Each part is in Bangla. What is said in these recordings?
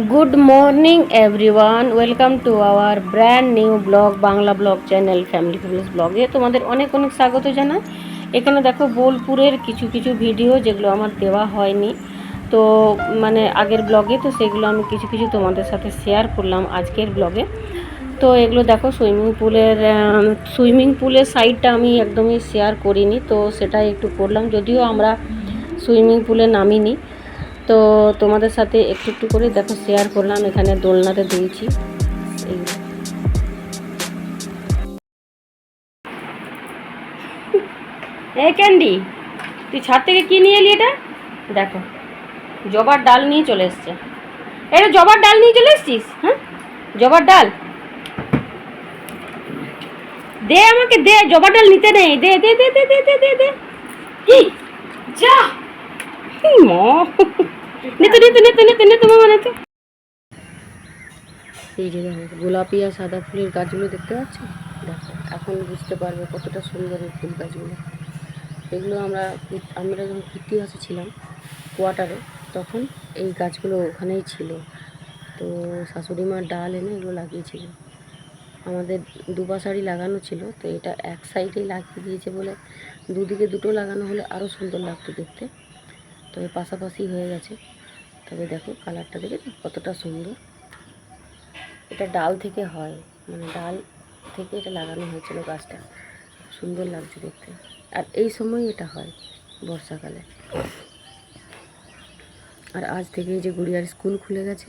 Good morning everyone, welcome to our brand new blog, Bangla blog channel family fitness ব্লগে তোমাদের অনেক অনেক স্বাগত জানাই। এখানে দেখো বোলপুরের কিছু কিছু ভিডিও যেগুলো আমার দেওয়া হয়নি, তো মানে আগের ব্লগে, তো সেগুলো আমি কিছু কিছু তোমাদের সাথে শেয়ার করলাম আজকের ব্লগে। তো এগুলো দেখো সুইমিং পুলের সাইডটা আমি একদমই শেয়ার করিনি, তো সেটাই একটু করলাম, যদিও আমরা সুইমিং পুলে নামিনি। তো তোমাদের সাথে একটু একটু করে দেখো শেয়ার করলাম। এখানে দোলনাতে দুলছি। এই ক্যান্ডি, তুই ছাদ থেকে কি নিয়ে এলি? এটা দেখো, জবার ডাল নিয়ে চলে এসছে। এটা জবার ডাল নিয়ে চলে এসছিস? হ্যাঁ, জবার ডাল দে, আমাকে দে, জবার ডাল নিতে নেই, দে দে দে দে দে দে দে দে। কি যা নিতে নিতে নিতে নিতে নিতে মামা নিতে। এই যে দেখো গোলাপি আর সাদা ফুলের গাছগুলো দেখতে পাচ্ছ, দেখো এখন বুঝতে পারবে কতটা সুন্দর এই ফুল গাছগুলো। এগুলো আমরা যখন কৃত্তিবাসে ছিলাম কোয়ার্টারে, তখন এই গাছগুলো ওখানেই ছিল। তো শাশুড়ি মার ডাল এনে এগুলো লাগিয়েছিল। আমাদের দুপাশারই লাগানো ছিল, তো এটা এক সাইডেই লাগিয়ে দিয়েছে বলে দুদিকে দুটো লাগানো হলে আরও সুন্দর লাগতো দেখতে। তবে পাশাপাশি হয়ে গেছে। তবে দেখো কালারটা দেখে কতটা সুন্দর। এটা ডাল থেকে হয়, মানে ডাল থেকে এটা লাগানো হয়েছিল গাছটা। সুন্দর লাগছে দেখতে। আর এই সময় এটা হয় বর্ষাকালে। আর আজ থেকে যে গুড়িয়ার স্কুল খুলে গেছে।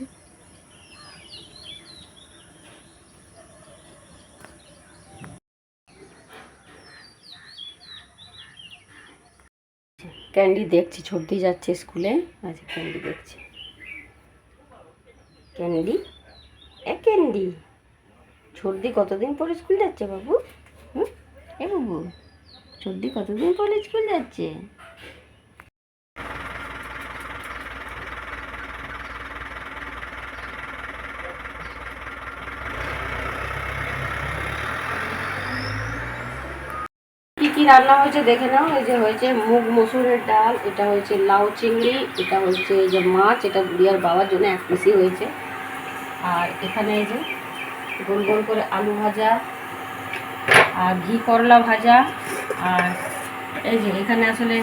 ক্যান্ডি দেখছি, ছর্দি যাচ্ছে স্কুলে। আচ্ছা, ক্যান্ডি দেখছি। ক্যান্ডি, ক্যান্ডি, ছর্দি কতদিন পরে স্কুল যাচ্ছে বাবু? হুম, বাবু, ছর্দি কতদিন পরে স্কুল যাচ্ছে? কি কি রান্না হয়েছে দেখে নাও। এই যে হয়েছে মুগ মসুরের ডাল, এটা হয়েছে লাউ চিংড়ি, এটা হচ্ছে এই যে মাছ, এটা গুড়িয়ার বাবার জন্য এক পিসি হয়েছে। আর এখানে এই যে গোল গোল করে আলু ভাজা আর ঘি করলা ভাজা। আর এই যে এখানে আসলে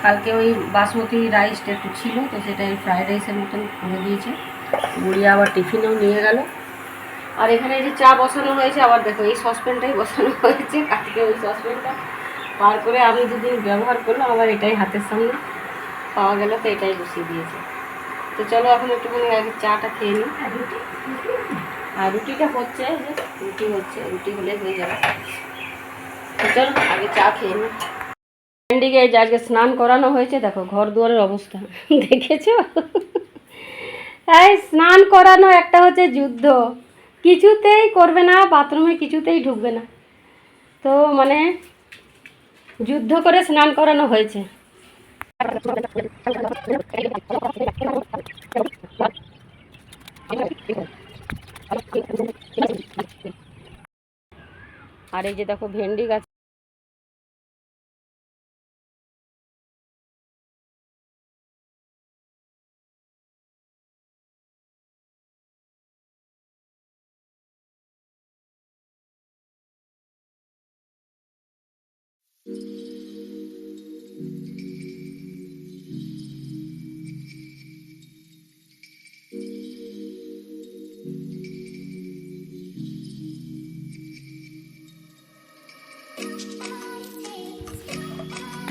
কালকে ওই বাসমতি রাইসটা একটু ছিল, তো সেটা এই ফ্রাইড রাইসের মতন করে দিয়েছে। গুড়িয়া আবার টিফিনেও নিয়ে গেল। আর এখানে এই যে চা বসানো হয়েছে, আবার দেখো এই সসপ্যানটাই বসানো হয়েছে। কালকে ওই সসপ্যানটা পার করে আমি দুদিন ব্যবহার করলাম, আবার এটাই হাতের সামনে পাওয়া গেল, তো এটাই বসিয়ে দিয়েছে। তো চলো এখন একটুখানি আগে চাটা খেয়ে নিই। আর রুটিটা হচ্ছে, যে রুটি হচ্ছে, রুটি হলে হয়ে যাবে। তো চলো আগে চা খেয়ে নিই। ক্যান্ডিকে এই যে আজকে স্নান করানো হয়েছে, দেখো ঘর দুয়ারের অবস্থা দেখেছো? এই স্নান করানো একটা হচ্ছে যুদ্ধ, কিছুতেই করবে না, বাথরুমে কিছুতেই ঢুকবে না। তো মানে যুদ্ধ করে স্নান করানো হয়েছে। আর এই যে দেখো ভেন্ডি গাছ।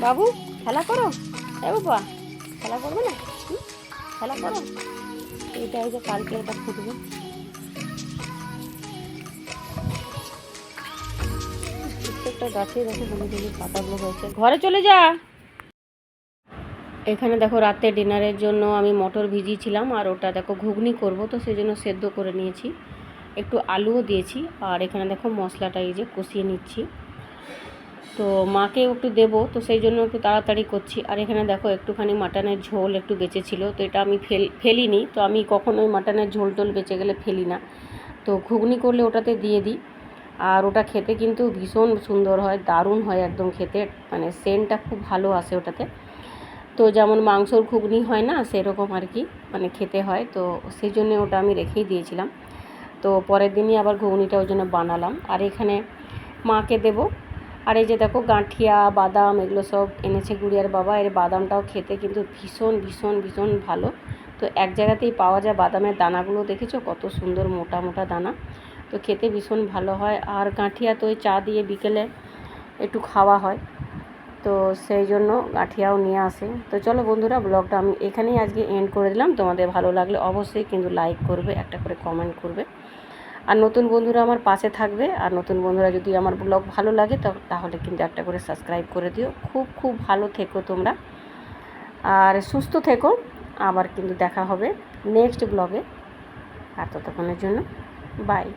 বাবু খেলা করো, বাবা খেলা করবে না? খেলা করো। এটা এই যে কালকে এটা ফুটবে। প্রত্যেকটা গাছে দেখো হলুদ হলুদ পাতাগুলো হয়েছে। ঘরে চলে যা। এখানে দেখো রাতে ডিনারের জন্য আমি মটর ভিজিয়েছিলাম, আর ওটা দেখো ঘুগনি করব, তো সেই জন্য সেদ্ধ করে নিয়েছি, একটু আলুও দিয়েছি। আর এখানে দেখো মশলাটা এই যে কষিয়ে নিচ্ছি, তো মাকেও একটু দেবো, তো সেই জন্য একটু তাড়াতাড়ি করছি। আর এখানে দেখো একটুখানি মাটনের ঝোল একটু বেঁচেছিল, তো এটা আমি ফেলিনি। তো আমি কখনোই মাটনের ঝোল টোল বেঁচে গেলে ফেলি না, তো ঘুগনি করলে ওটাতে দিয়ে দিই। আর ওটা খেতে কিন্তু ভীষণ সুন্দর হয়, দারুণ হয় একদম খেতে, মানে সেন্টটা খুব ভালো আসে ওটাতে। তো যেমন মাংসর ঘুগনি হয় না, সেরকম আর কি। মানে খেতে হয়, তো সেই জন্য ওটা আমি রেখেই দিয়েছিলাম। তো পরের দিনই আবার ঘুগনিটা ওই জন্য বানালাম। আর এখানে মাকে দেব। আর এই যে দেখো গাঁঠিয়া বাদাম এগুলো সব এনেছে গুড়িয়ার বাবা। এর বাদামটাও খেতে কিন্তু ভীষণ ভীষণ ভীষণ ভালো। তো এক জায়গাতেই পাওয়া যায় বাদামের দানাগুলো, দেখেছো কত সুন্দর মোটা মোটা দানা, তো খেতে ভীষণ ভালো হয়। আর গাঁঠিয়া তো ওই চা দিয়ে বিকেলে একটু খাওয়া হয়, তো সেই জন্য গাঁঠিয়াও নিয়ে আসে। তো চলো বন্ধুরা, ব্লগটা আমি এখানেই আজকে এন্ড করে দিলাম। তোমাদের ভালো লাগলে অবশ্যই কিন্তু লাইক করবে, একটা করে কমেন্ট করবে, আর নতুন বন্ধুরা আমার পাশে থাকবে। আর নতুন বন্ধুরা যদি আমার ব্লগ ভালো লাগে তাহলে কিন্তু একটা করে সাবস্ক্রাইব করে দিও। খুব খুব ভালো থেকো তোমরা, আর সুস্থ থেকো। আবার কিন্তু দেখা হবে নেক্সট ব্লগে। আর ততক্ষণের জন্য বাই।